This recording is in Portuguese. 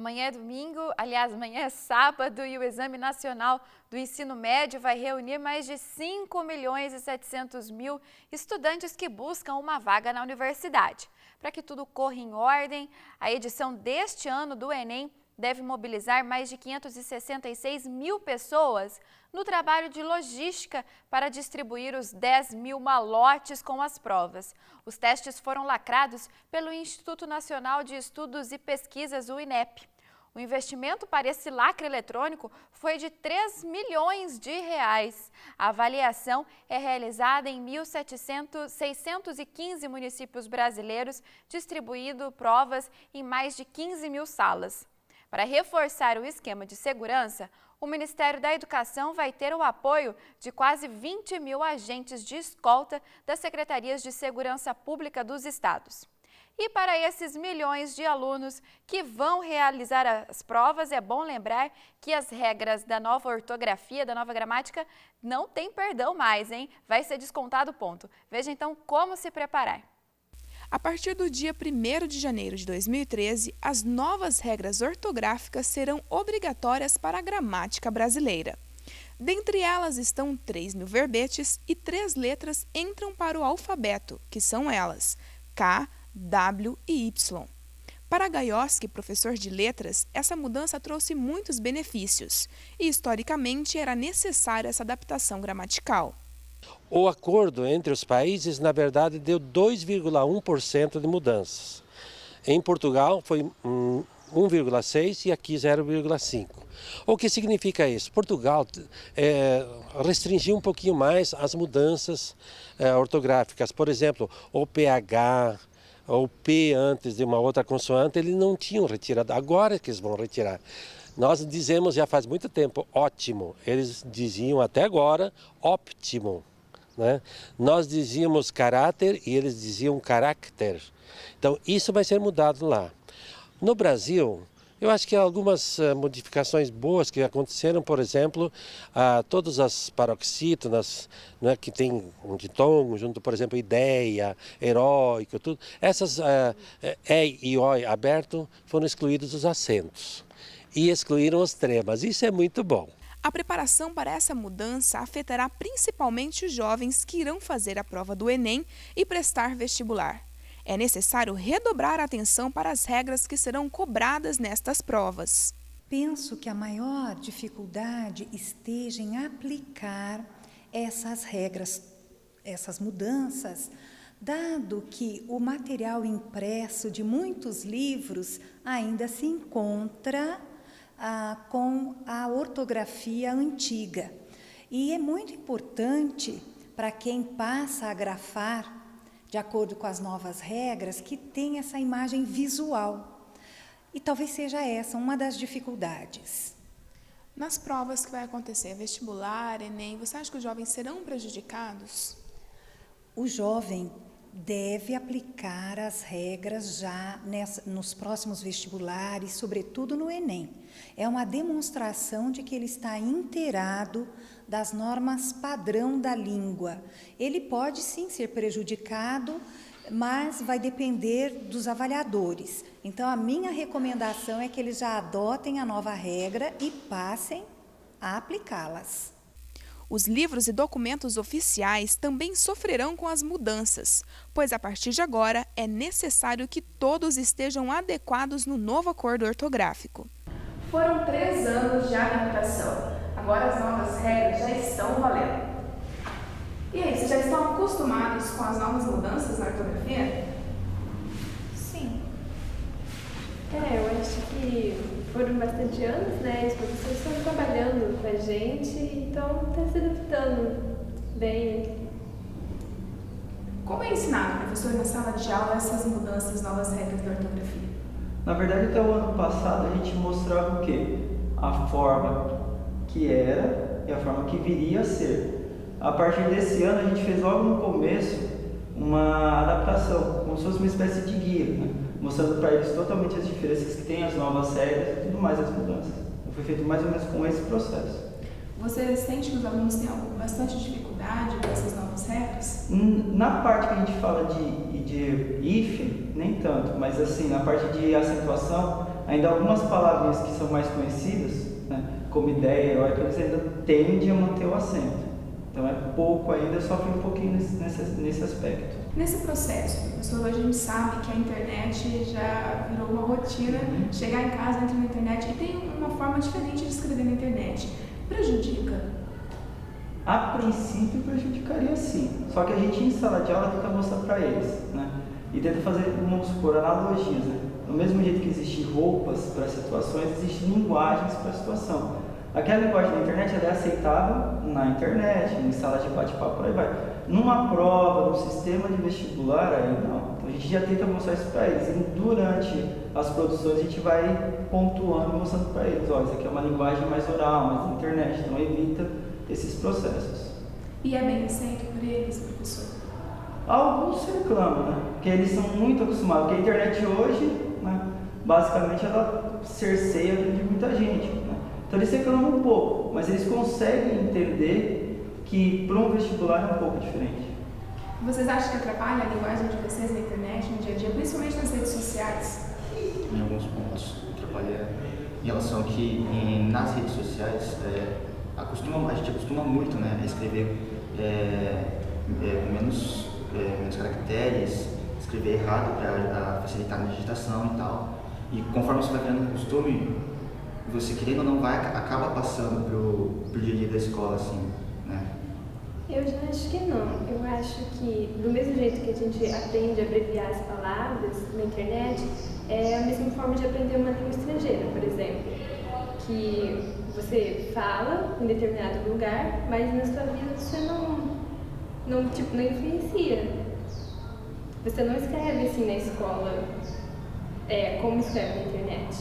Amanhã é domingo, aliás, amanhã é sábado e o Exame Nacional do Ensino Médio vai reunir mais de 5.700.000 estudantes que buscam uma vaga na universidade. Para que tudo corra em ordem, a edição deste ano do Enem deve mobilizar mais de 566 mil pessoas no trabalho de logística para distribuir os 10 mil malotes com as provas. Os testes foram lacrados pelo Instituto Nacional de Estudos e Pesquisas, o INEP. O investimento para esse lacre eletrônico foi de R$3 milhões. A avaliação é realizada em 615 municípios brasileiros, distribuindo provas em mais de 15 mil salas. Para reforçar o esquema de segurança, o Ministério da Educação vai ter o apoio de quase 20 mil agentes de escolta das Secretarias de Segurança Pública dos estados. E para esses milhões de alunos que vão realizar as provas, é bom lembrar que as regras da nova ortografia, da nova gramática, não tem perdão mais, hein? Vai ser descontado ponto. Veja então como se preparar. A partir do dia 1º de janeiro de 2013, as novas regras ortográficas serão obrigatórias para a gramática brasileira. Dentre elas estão 3 mil verbetes e 3 letras entram para o alfabeto, que são elas, K, W e Y. Para Gaioski, professor de letras, essa mudança trouxe muitos benefícios e, historicamente, era necessária essa adaptação gramatical. O acordo entre os países, na verdade, deu 2,1% de mudanças. Em Portugal foi 1,6% e aqui 0,5%. O que significa isso? Portugal restringiu um pouquinho mais as mudanças ortográficas. Por exemplo, o PH, o P antes de uma outra consoante, eles não tinham retirado, agora que eles vão retirar. Nós dizemos já faz muito tempo ótimo, eles diziam até agora óptimo. Né? Nós dizíamos caráter e eles diziam caracter. Então isso vai ser mudado lá. No Brasil, eu acho que há algumas modificações boas que aconteceram, por exemplo, todas as paroxítonas, né, que tem um ditongo junto, por exemplo, ideia, heróico, tudo. Essas E e O aberto foram excluídos os acentos e excluíram os tremas. Isso é muito bom. A preparação para essa mudança afetará principalmente os jovens que irão fazer a prova do Enem e prestar vestibular. É necessário redobrar a atenção para as regras que serão cobradas nestas provas. Penso que a maior dificuldade esteja em aplicar essas regras, essas mudanças, dado que o material impresso de muitos livros ainda se encontra com a ortografia antiga. E é muito importante para quem passa a grafar, de acordo com as novas regras, que tenha essa imagem visual. E talvez seja essa uma das dificuldades. Nas provas que vai acontecer, vestibular, Enem, você acha que os jovens serão prejudicados? O jovem deve aplicar as regras já nos próximos vestibulares, sobretudo no Enem. É uma demonstração de que ele está inteirado das normas padrão da língua. Ele pode sim ser prejudicado, mas vai depender dos avaliadores. Então, a minha recomendação é que eles já adotem a nova regra e passem a aplicá-las. Os livros e documentos oficiais também sofrerão com as mudanças, pois a partir de agora é necessário que todos estejam adequados no novo acordo ortográfico. Foram 3 anos de adaptação, agora as novas regras já estão valendo. E aí, vocês já estão acostumados com as novas mudanças na ortografia? Sim. Eu acho que foram bastante anos, né? Os professores estão trabalhando com a gente, então está se adaptando bem. Como é ensinado, professor, na sala de aula essas mudanças, novas regras da ortografia? Na verdade, até o ano passado a gente mostrava o quê? A forma que era e a forma que viria a ser. A partir desse ano a gente fez logo no começo uma adaptação, como se fosse uma espécie de guia, né? Mostrando para eles totalmente as diferenças que tem, as novas regras e tudo mais, as mudanças. Foi feito mais ou menos com esse processo. Você sente que os alunos têm bastante dificuldade com essas novas regras? Na parte que a gente fala de hífen, nem tanto, mas assim, na parte de acentuação, ainda algumas palavrinhas que são mais conhecidas, né, como ideia, heróica, eles ainda tendem a manter o acento. Então é pouco ainda, sofre um pouquinho nesse aspecto. Nesse processo, professor, hoje a gente sabe que a internet já virou uma rotina, chegar em casa, entrar na internet e tem uma forma diferente de escrever na internet. Prejudica? A princípio prejudicaria sim, só que a gente em sala de aula tenta mostrar para eles, né? E tenta fazer, vamos supor, analogias, né? Do mesmo jeito que existem roupas para situações, existem linguagens para a situação. Aquela linguagem da internet ela é aceitável na internet, em sala de bate-papo, por aí vai. Numa prova, num sistema de vestibular, aí não. Então a gente já tenta mostrar isso para eles. E durante as produções a gente vai pontuando e mostrando para eles, ó, isso aqui é uma linguagem mais oral, mais da internet, então evita esses processos. E é bem aceito por eles, professor? Alguns reclamam, né? Porque eles são muito acostumados, porque a internet hoje, né, basicamente ela cerceia a vida de muita gente, né? Então eles reclamam um pouco, mas eles conseguem entender que para um vestibular é um pouco diferente. Vocês acham que atrapalha a linguagem de vocês na internet, no dia a dia, principalmente nas redes sociais? Em alguns pontos atrapalha em relação a que nas redes sociais a gente acostuma muito, né, a escrever com menos caracteres, escrever errado para facilitar a digitação e tal. E conforme você vai criando costume, você querendo ou não acaba passando pro dia a dia da escola, assim, né? Eu já acho que não. Eu acho que do mesmo jeito que a gente aprende a abreviar as palavras na internet, é a mesma forma de aprender uma língua estrangeira, por exemplo. Que você fala em determinado lugar, mas na sua vida você não influencia. Você não escreve assim na escola como escreve na internet.